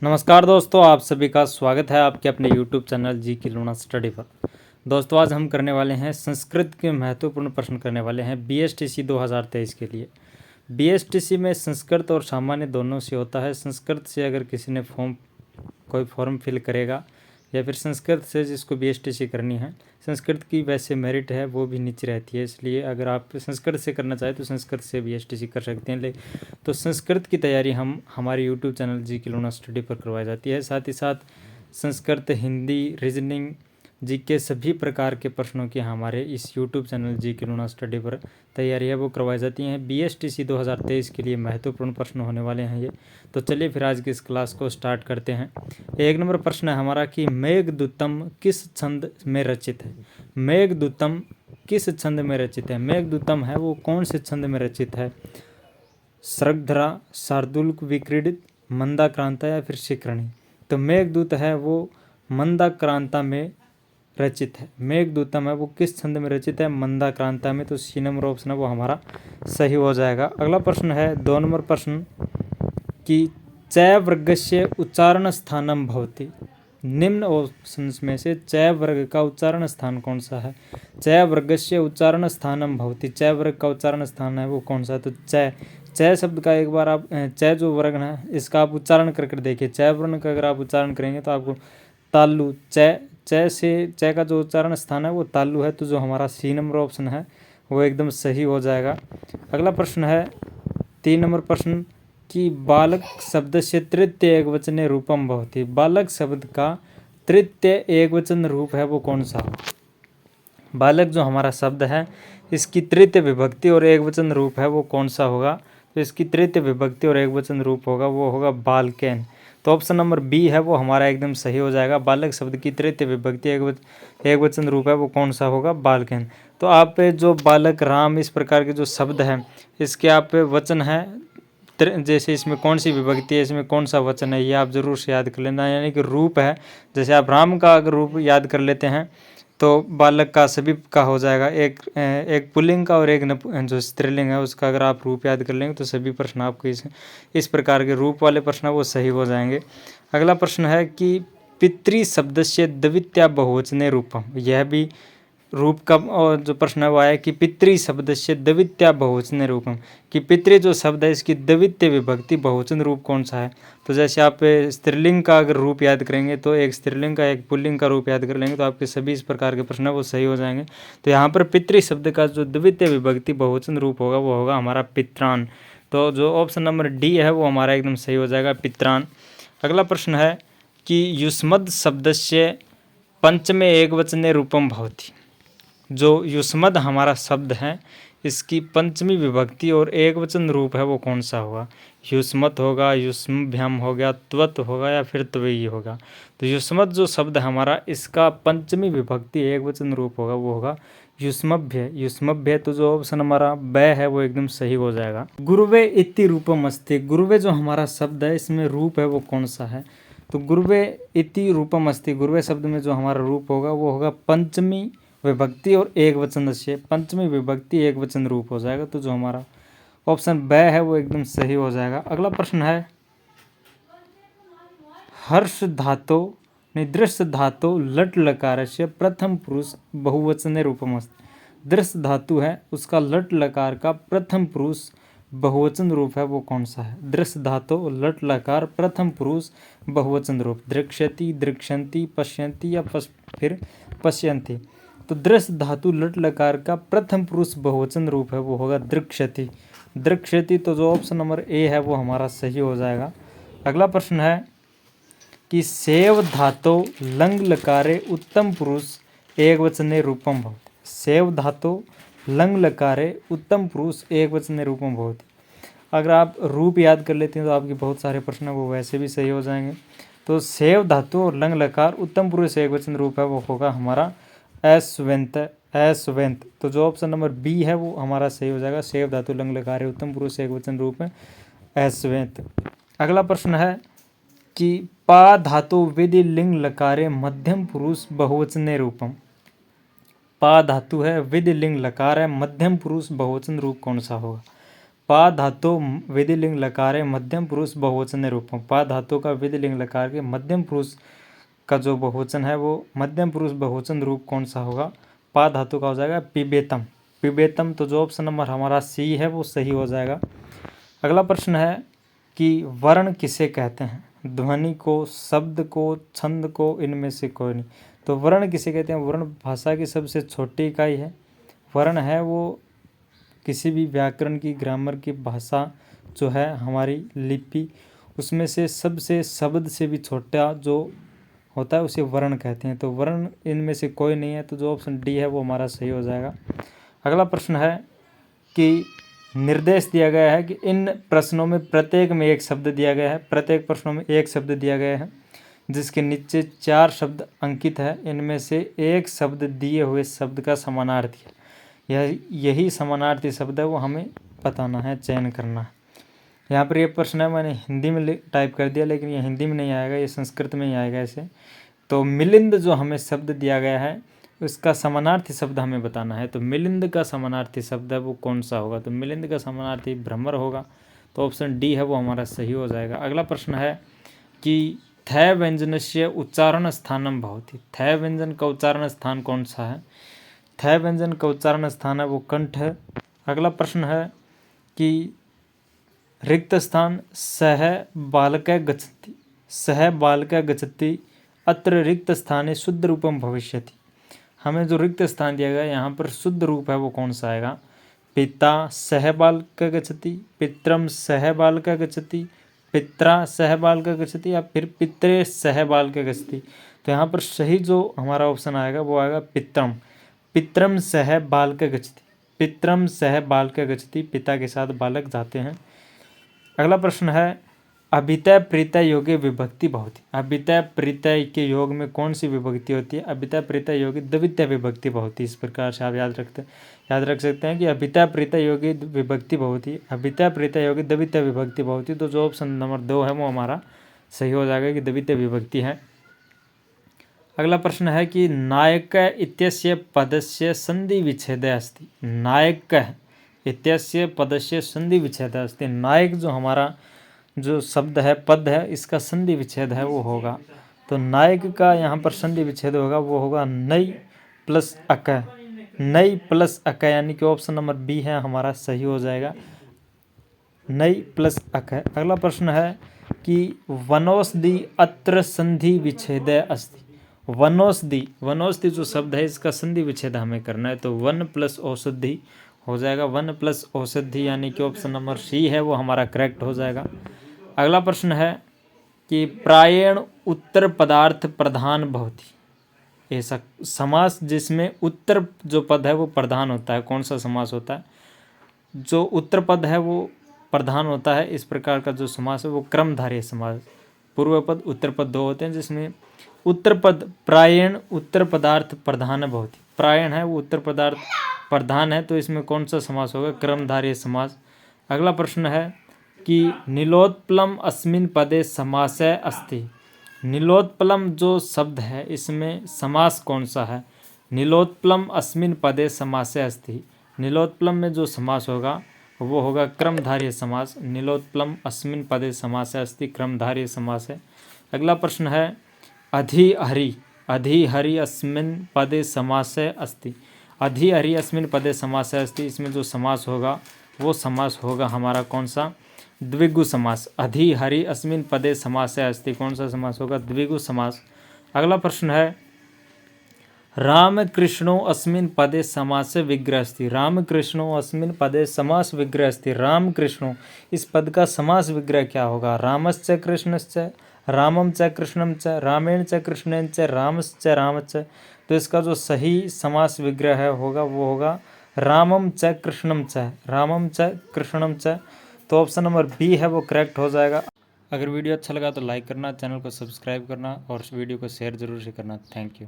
नमस्कार दोस्तों, आप सभी का स्वागत है आपके अपने YouTube चैनल जी की लूना स्टडी पर। दोस्तों, आज हम करने वाले हैं संस्कृत के महत्वपूर्ण प्रश्न करने वाले हैं BSTC 2023 के लिए। BSTC में संस्कृत और सामान्य दोनों से होता है। संस्कृत से अगर किसी ने कोई फॉर्म फिल करेगा या फिर संस्कृत से जिसको BSTC करनी है, संस्कृत की वैसे मेरिट है वो भी नीचे रहती है, इसलिए अगर आप संस्कृत से करना चाहें तो संस्कृत से BSTC कर सकते हैं। तो संस्कृत की तैयारी हम हमारे यूट्यूब चैनल जी की लूना स्टडी पर करवाई जाती है। साथ ही साथ संस्कृत, हिंदी, रीजनिंग, जी के सभी प्रकार के प्रश्नों की हमारे इस यूट्यूब चैनल जी की लूना स्टडी पर तैयारी है वो करवाई जाती हैं। BSTC 2023 के लिए महत्वपूर्ण प्रश्न होने वाले हैं ये। तो चलिए फिर आज की इस क्लास को स्टार्ट करते हैं। 1 नंबर प्रश्न है हमारा कि मेघदूतम किस छंद में रचित है। मेघदूतम किस छंद में रचित है। मेघदूतम है वो कौन से छंद में रचित है। सर्गधरा, शार्दूल, विक्रीडित, मंदाक्रांता या फिर शिखरणी। तो मेघदूत है वो मंदाक्रांता में रचित है। मेघदूतम है वो किस छंद में रचित है, मंदाक्रांता में। तो C नंबर ऑप्शन है वो हमारा सही हो जाएगा। अगला प्रश्न है 2 नंबर प्रश्न कि चय वर्गस्य उच्चारण स्थानम भवति। निम्न ऑप्शंस में से चय वर्ग का उच्चारण स्थान कौन सा है। चय वर्गस्य उच्चारण स्थानम भवति, चय वर्ग का उच्चारण स्थान है वो कौन सा है। तो चय शब्द का एक बार आप चय जो वर्ग है इसका आप उच्चारण करके देखिए। चय वर्ण का अगर आप उच्चारण करेंगे तो आपको तालु, चय का जो उच्चारण स्थान है वो तालु है। तो जो हमारा C नंबर ऑप्शन है वो एकदम सही हो जाएगा। अगला प्रश्न है 3 नंबर प्रश्न कि बालक शब्द से तृतीय एकवचने रूपम भवति। बालक शब्द का तृतीय एकवचन रूप है वो कौन सा। बालक जो हमारा शब्द है इसकी तृतीय विभक्ति और एकवचन रूप है वो कौन सा होगा। तो इसकी तृतीय विभक्ति और एकवचन रूप होगा वो होगा बालकेन। तो ऑप्शन नंबर B है वो हमारा एकदम सही हो जाएगा। बालक शब्द की तृतीय विभक्ति एकवचन रूप है वो कौन सा होगा, बालकेन। तो आप जो बालक, राम, इस प्रकार के जो शब्द हैं इसके आप वचन है, जैसे इसमें कौन सी विभक्ति है, इसमें कौन सा वचन है, ये आप जरूर से याद कर लेना। यानी कि रूप है, जैसे आप राम का अगर रूप याद कर लेते हैं तो बालक का सभी का हो जाएगा। एक पुल्लिंग का और एक जो स्त्रीलिंग है उसका अगर आप रूप याद कर लेंगे तो सभी प्रश्न आपको इस प्रकार के रूप वाले प्रश्न वो सही हो जाएंगे। अगला प्रश्न है कि पितृ शब्द से द्वितीय बहुवचने रूपम। यह भी रूप का और जो प्रश्न है वो आया कि पितृ शब्द से द्वितीय बहुवचन रूपम, कि पितृ जो शब्द है इसकी द्वितीय विभक्ति बहुवचन रूप कौन सा है। तो जैसे आप स्त्रीलिंग का अगर रूप याद करेंगे तो एक स्त्रीलिंग का एक पुल्लिंग का रूप याद कर लेंगे तो आपके सभी इस प्रकार के प्रश्न है वो सही हो जाएंगे। तो यहाँ पर पितृ शब्द का जो द्वितीय विभक्ति बहुवचन रूप होगा वो होगा हमारा पित्रान। तो जो ऑप्शन नंबर D है वो हमारा एकदम सही हो जाएगा, पित्रान। अगला प्रश्न है कि युष्मद् शब्द से पंचमे एकवचने रूपम भवति। जो युष्मद् हमारा शब्द है इसकी पंचमी विभक्ति और एकवचन रूप है वो कौन सा होगा। युष्मत् होगा, युष्मभ्याम हो गया, त्वत् होगा या फिर त्वयी होगा। तो युष्मद् जो शब्द है हमारा इसका पंचमी विभक्ति एकवचन रूप होगा वो होगा युष्मभ्य। युष्मभ्य तो जो ऑप्शन हमारा ब है वो एकदम सही हो जाएगा। गुरुवे इति रूपम अस्ति। गुरुवे जो हमारा शब्द है इसमें रूप है वो कौन सा है। तो गुरुवे इति रूपम अस्ति, गुरुवे शब्द में जो हमारा रूप होगा वो होगा पंचमी विभक्ति और एक वचन से, पंचमी विभक्ति एक वचन रूप हो जाएगा। तो जो हमारा ऑप्शन ब है वो एकदम सही हो जाएगा। अगला प्रश्न है हर्ष धातो निदृश्य धातो लट लकार से प्रथम पुरुष बहुवचने रूपमस्त। दृश्य धातु है उसका लट लकार का प्रथम पुरुष बहुवचन रूप है वो कौन सा है। दृश्य धातु लट लकार प्रथम पुरुष बहुवचन रूप, दृक्ष्यति, दृक्ष्यन्ति, पश्यन्ति या फिर पश्यन्ति। तो दृश्य धातु लट लकार का प्रथम पुरुष बहुवचन रूप है वो होगा दृक्ष्यति। दृक्ष्यति तो जो ऑप्शन नंबर A है वो हमारा सही हो जाएगा। अगला प्रश्न है कि सेव धातो लंग लकारे उत्तम पुरुष एकवचने रूपम भवति। सेव धातो लंग लकारे उत्तम पुरुष एकवचने रूपम भवति। अगर आप रूप याद कर लेते हैं तो आपके बहुत सारे प्रश्न वो वैसे भी सही हो जाएंगे। तो सेव धातु और लंग लकार उत्तम पुरुष एकवचन रूप है वो होगा हमारा ऐश्वेंत। तो जो ऑप्शन नंबर B है वो हमारा सही हो जाएगा। सेव धातु लंग लकार उत्तम पुरुष एकवचन रूप में ऐश्वेंत। अगला प्रश्न है कि पा धातु विधि लिंग लकारे मध्यम पुरुष बहुवचने रूपम। पा धातु है, विधि लिंग लकार है, मध्यम पुरुष बहुवचन रूप कौन सा होगा। पा धातु विधिलिंग लकार मध्यम पुरुष बहुवचन रूपम। पा धातु का विधिलिंग लकार के मध्यम पुरुष का जो बहुवचन है वो मध्यम पुरुष बहुवचन रूप कौन सा होगा? पा धातु का हो जाएगा पिबेतम। पिबेतम, तो जो ऑप्शन नंबर हमारा सी है वो सही हो जाएगा। अगला प्रश्न है कि वर्ण किसे कहते हैं? ध्वनि को, शब्द को, छंद को, इनमें से कोई नहीं। तो वर्ण किसे कहते हैं? वर्ण भाषा की सबसे छोटी इकाई है। वर्ण है वो किसी भी व्याकरण की, ग्रामर की भाषा जो है हमारी लिपि, उसमें से सबसे शब्द से भी छोटा जो होता है उसे वर्ण कहते हैं। तो वर्ण इनमें से कोई नहीं है, तो जो ऑप्शन डी है वो हमारा सही हो जाएगा। अगला प्रश्न है कि निर्देश दिया गया है कि इन प्रश्नों में प्रत्येक में एक शब्द दिया गया है। प्रत्येक प्रश्नों में एक शब्द दिया गया है जिसके नीचे 4 शब्द अंकित है। इनमें से एक शब्द दिए हुए शब्द का समानार्थी है। यही समानार्थी शब्द है वो हमें बताना है, चयन करना है। यहाँ पर ये प्रश्न है, मैंने हिंदी में टाइप कर दिया, लेकिन ये हिंदी में नहीं आएगा, ये संस्कृत में ही आएगा ऐसे। तो मिलिंद जो हमें शब्द दिया गया है उसका समानार्थी शब्द हमें बताना है। तो मिलिंद का समानार्थी शब्द है वो कौन सा होगा? तो मिलिंद का समानार्थी भ्रमर होगा। तो ऑप्शन डी है वो हमारा सही हो जाएगा। अगला प्रश्न है कि थ व्यंजनस्य उच्चारण स्थानम भवति। थ व्यंजन का उच्चारण स्थान कौन सा है? थ व्यंजन का उच्चारण स्थान है वो कंठ है। अगला प्रश्न है कि रिक्त स्थान सह बालक गच्छति। सह बालक गच्छति अत्र रिक्त स्थाने शुद्ध रूपम भविष्यति। हमें जो रिक्त स्थान दिया गया यहाँ पर शुद्ध रूप है वो कौन सा आएगा? पिता सह बालक गच्छति, पितरम सह बालक गच्छति, पित्रा सह बालक गच्छति, या फिर पित्रे सह बालक गच्छति। तो यहाँ पर सही जो हमारा ऑप्शन आएगा वो आएगा पितरम। पितरम सह बालक गच्छति। पितरम सह बालक गच्छति, पिता के साथ बालक जाते हैं। अगला प्रश्न है अभितय प्रीतय योगे विभक्ति भवति। अभितय प्रीतय के योग में कौन सी विभक्ति होती है? अभितय प्रीतय योगी द्वितीय विभक्ति भवति। इस प्रकार से आप याद रख सकते हैं कि अभितय प्रीतय योगी विभक्ति भवति, अभितय प्रीतय योगी द्वितीय विभक्ति भवति। तो जो ऑप्शन नंबर 2 है वो हमारा सही हो जाएगा कि द्वितीय विभक्ति है। अगला प्रश्न है कि नायक इत्यस्य पदस्य संधि विच्छेद अस्ति। नायक इत्यस्य पदस्य संधि विच्छेद अस्ति। नायक जो हमारा जो शब्द है, पद है, इसका संधि विच्छेद है वो होगा। तो नायक का यहाँ पर संधि विच्छेद होगा वो होगा नई प्लस अक। नई प्लस अक, यानी कि ऑप्शन नंबर बी है हमारा सही हो जाएगा, नई प्लस अक। अगला प्रश्न है कि वनौषधि अत्र संधि विच्छेद अस्ति। वनौषधि, वनौषधि जो शब्द है इसका संधि विच्छेद हमें करना है। तो वन प्लस औषधि हो जाएगा, वन प्लस औषधि, यानी कि ऑप्शन नंबर सी है वो हमारा करेक्ट हो जाएगा। अगला प्रश्न है कि प्रायेण उत्तर पदार्थ प्रधान भवति। ऐसा समास जिसमें उत्तर जो पद है वो प्रधान होता है, कौन सा समास होता है? जो उत्तर पद है वो प्रधान होता है, इस प्रकार का जो समास है वो क्रमधारय समास। पूर्व पद उत्तर पद 2 होते हैं, जिसमें उत्तर पद प्रायेण उत्तर पदार्थ प्रधान भवति। प्रायेण है वो उत्तर पदार्थ प्रधान है, तो इसमें कौन सा समास होगा? क्रमधारय समास। अगला प्रश्न है कि नीलोत्पलम अस्मिन् पदे समासः अस्ति। नीलोत्पलम जो शब्द है इसमें समास कौन सा है? नीलोत्पलम अस्मिन् पदे समासः अस्ति। नीलोत्पलम में जो समास होगा वो होगा क्रमधारय समास। नीलोत्पलम अस्मिन् पदे समासः अस्ति, क्रमधारय समास है। अगला प्रश्न है अधिहरि। अधिहरि अस्मिन् पदे समासः अस्ति। अधिहरि अस्मिन् पदे समासः अस्ति, इसमें जो समास होगा वो समास होगा हमारा कौन सा? द्विगु समास। अधिहरि अस्मिन् पदे समासः अस्ति, कौन सा समास होगा? द्विगु समास। अगला प्रश्न है रामकृष्णो अस्मिन् पदे समास विग्रह अस्ति। रामकृष्णो अस्मिन् पदे समास विग्रह अस्ति। रामकृष्णो इस पद का समास विग्रह क्या होगा? रामश्च कृष्णश्च, रामम च कृष्णम च, रामेण च कृष्णेन च, रामश्च रामच। तो इसका जो सही समास विग्रह है होगा वो होगा रामम च कृष्णम च, रामम च कृष्णम च। तो ऑप्शन नंबर बी है वो करेक्ट हो जाएगा। अगर वीडियो अच्छा लगा तो लाइक करना, चैनल को सब्सक्राइब करना और वीडियो को शेयर जरूर से करना। Thank you.